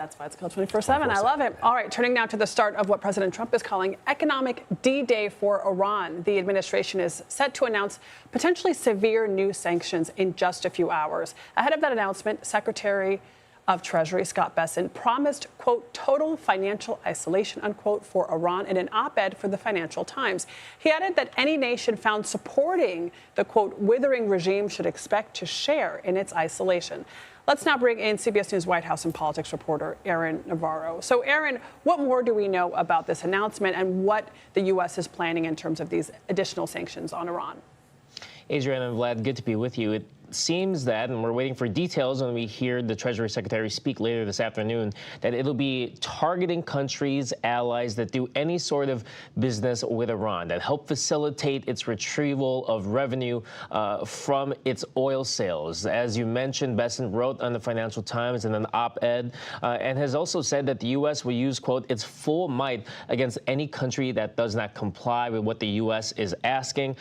That's why it's called 24/7. I love it. All right, turning now to the start of what President Trump is calling economic D-Day for Iran. The administration is set to announce potentially severe new sanctions in just a few hours. Ahead of that announcement, Secretary of Treasury Scott Bessent promised, quote, total financial isolation, unquote, for Iran in an op-ed for the Financial Times. He added that any nation found supporting the, quote, withering regime should expect to share in its isolation. Let's now bring in CBS News White House and politics reporter Aaron Navarro. So, Aaron, what more do we know about this announcement and what the U.S. is planning in terms of these additional sanctions on Iran? Adrienne and Vlad, good to be with you. It seems that, and we're waiting for details when we hear the Treasury Secretary speak later this afternoon, that it'll be targeting countries, allies that do any sort of business with Iran, that help facilitate its retrieval of revenue from its oil sales. As you mentioned, Bessent wrote on the Financial Times in an op-ed and has also said that the U.S. will use, quote, its full might against any country that does not comply with what the U.S. is asking.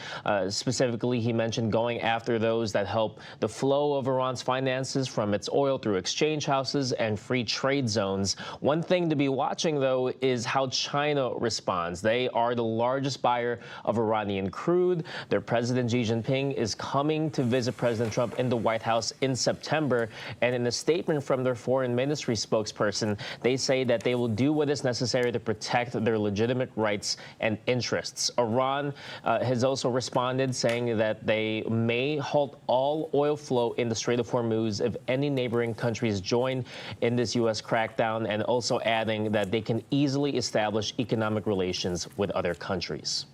Specifically, he mentioned going after those that help the flow of Iran's finances from its oil through exchange houses and free trade zones. One thing to be watching, though, is how China responds. They are the largest buyer of Iranian crude. Their president, Xi Jinping, is coming to visit President Trump in the White House in September. And in a statement from their foreign ministry spokesperson, they say that they will do what is necessary to protect their legitimate rights and interests. Iran has also responded, saying that they may halt all oil flow in the Strait of Hormuz if any neighboring countries join in this U.S. crackdown, and also adding that they can easily establish economic relations with other countries.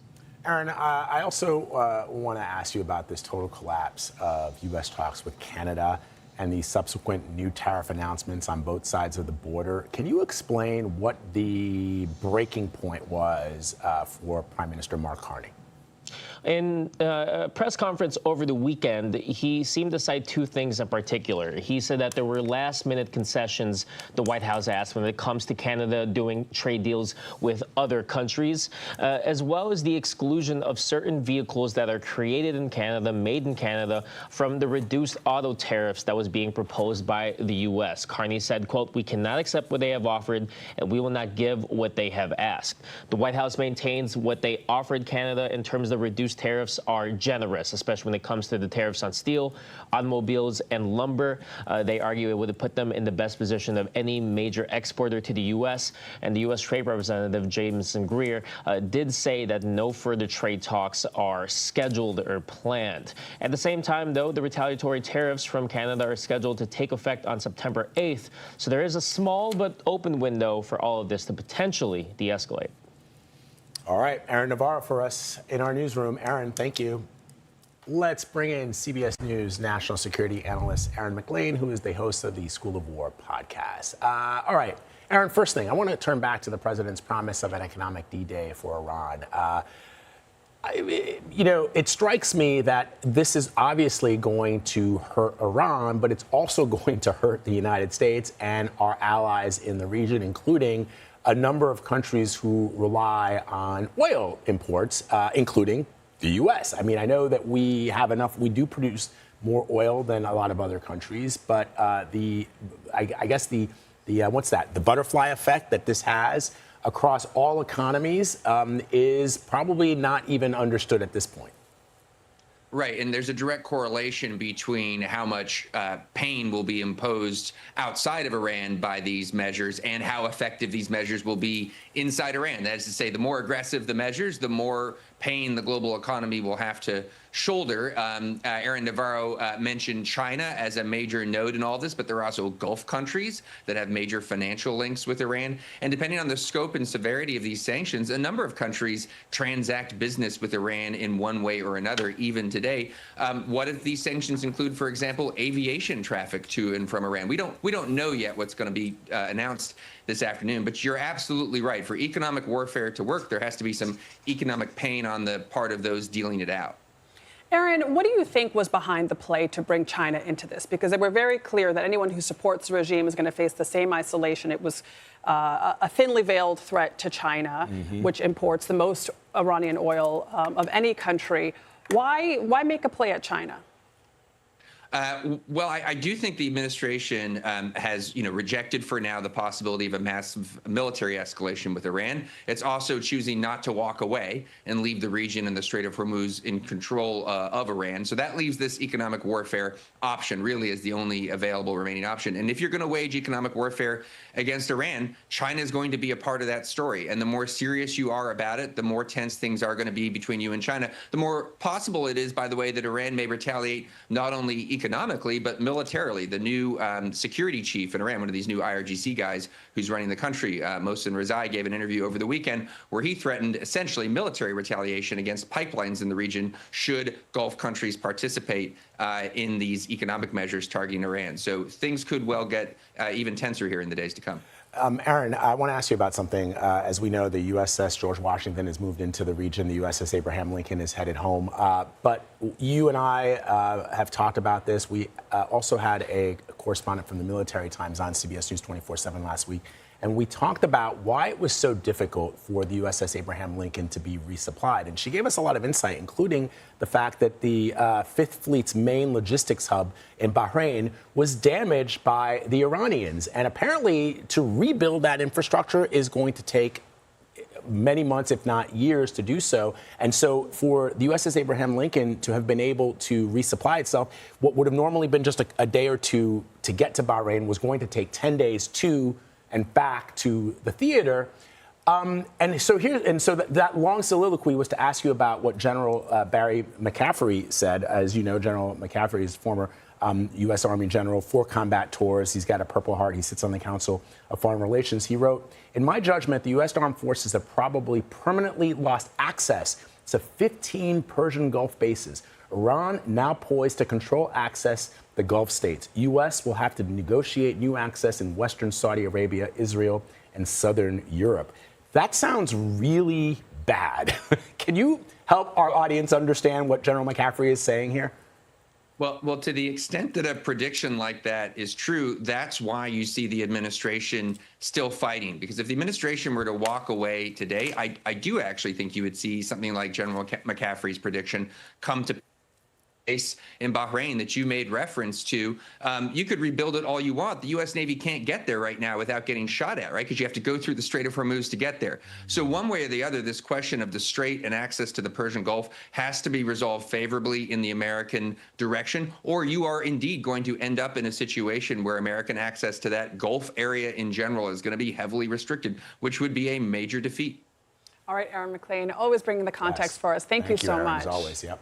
Aaron, I also want to ask you about this total collapse of U.S. talks with Canada and the subsequent new tariff announcements on both sides of the border. Can you explain what the breaking point was for Prime Minister Mark Carney? In a press conference over the weekend, he seemed to cite two things in particular. He said that there were last-minute concessions the White House asked when it comes to Canada doing trade deals with other countries, as well as the exclusion of certain vehicles that are created in Canada, made in Canada, from the reduced auto tariffs that was being proposed by the U.S. Carney said, quote, we cannot accept what they have offered, and we will not give what they have asked. The White House maintains what they offered Canada in terms of reduced tariffs are generous, especially when it comes to the tariffs on steel, automobiles, and lumber. They argue it would have put them in the best position of any major exporter to the U.S. And the U.S. Trade Representative Jameson Greer did say that no further trade talks are scheduled or planned. At the same time, though, the retaliatory tariffs from Canada are scheduled to take effect on September 8th. So there is a small but open window for all of this to potentially de-escalate. All right, Aaron Navarro for us in our newsroom. Aaron, thank you. Let's bring in CBS News national security analyst Aaron MacLean, who is the host of the School of War podcast. All right, Aaron, first thing, I want to turn back to the president's promise of an economic D-Day for Iran. It strikes me that this is obviously going to hurt Iran, but it's also going to hurt the United States and our allies in the region, including a number of countries who rely on oil imports, including the U.S. I mean, I know that we have enough. We do produce more oil than a lot of other countries, but I guess the what's that? The butterfly effect that this has across all economies is probably not even understood at this point. Right, and there's a direct correlation between how much pain will be imposed outside of Iran by these measures and how effective these measures will be inside Iran. That is to say, the more aggressive the measures, the more pain the global economy will have to shoulder. Aaron Navarro mentioned China as a major node in all this, but there are also Gulf countries that have major financial links with Iran. And depending on the scope and severity of these sanctions, a number of countries transact business with Iran in one way or another, even today. What if these sanctions include, for example, aviation traffic to and from Iran? We don't know yet what's going to be announced this afternoon, but you're absolutely right. For economic warfare to work, there has to be some economic pain on the part of those dealing it out. Aaron, what do you think was behind the play to bring China into this? Because they were very clear that anyone who supports the regime is going to face the same isolation. It was a thinly veiled threat to China, which imports the most Iranian oil of any country. Why make a play at China? Well, I do think the administration has, rejected for now the possibility of a massive military escalation with Iran. It's also choosing not to walk away and leave the region and the Strait of Hormuz in control of Iran. So that leaves this economic warfare option really as the only available remaining option. And if you're going to wage economic warfare against Iran, China is going to be a part of that story. And the more serious you are about it, the more tense things are going to be between you and China. The more possible it is, by the way, that Iran may retaliate not only economically, but militarily. The new security chief in Iran, one of these new IRGC guys who's running the country, Mohsen Rezai, gave an interview over the weekend where he threatened essentially military retaliation against pipelines in the region should Gulf countries participate in these economic measures targeting Iran. So things could well get even tenser here in the days to come. Aaron, I want to ask you about something. As we know, the USS George Washington has moved into the region. The USS Abraham Lincoln is headed home. But you and I have talked about this. We also had a correspondent from the Military Times on CBS News 24/7 last week. And we talked about why it was so difficult for the USS Abraham Lincoln to be resupplied. And she gave us a lot of insight, including the fact that the Fifth Fleet's main logistics hub in Bahrain was damaged by the Iranians. And apparently, to rebuild that infrastructure is going to take many months, if not years, to do so. And so for the USS Abraham Lincoln to have been able to resupply itself, what would have normally been just a day or two to get to Bahrain was going to take 10 days to and back to the theater. And so that long soliloquy was to ask you about what General Barry McCaffrey said. As you know, General McCaffrey is former U.S. Army general, 4 combat tours. He's got a Purple Heart. He sits on the Council of Foreign Relations. He wrote, "In my judgment, the U.S. Armed Forces have probably permanently lost access to 15 Persian Gulf bases. Iran now poised to control access the Gulf states. U.S. will have to negotiate new access in Western Saudi Arabia, Israel, and Southern Europe." That sounds really bad. Can you help our audience understand what General McCaffrey is saying here? Well, to the extent that a prediction like that is true, that's why you see the administration still fighting. Because if the administration were to walk away today, I do actually think you would see something like General McCaffrey's prediction come to base in Bahrain that you made reference to. You could rebuild it all you want. The U.S. Navy can't get there right now without getting shot at, right? Because you have to go through the Strait of Hormuz to get there. So one way or the other, this question of the Strait and access to the Persian Gulf has to be resolved favorably in the American direction, or you are indeed going to end up in a situation where American access to that Gulf area in general is going to be heavily restricted, which would be a major defeat. All right, Aaron MacLean, always bringing the context for us. Thank you so much. Aaron, as always. Yep.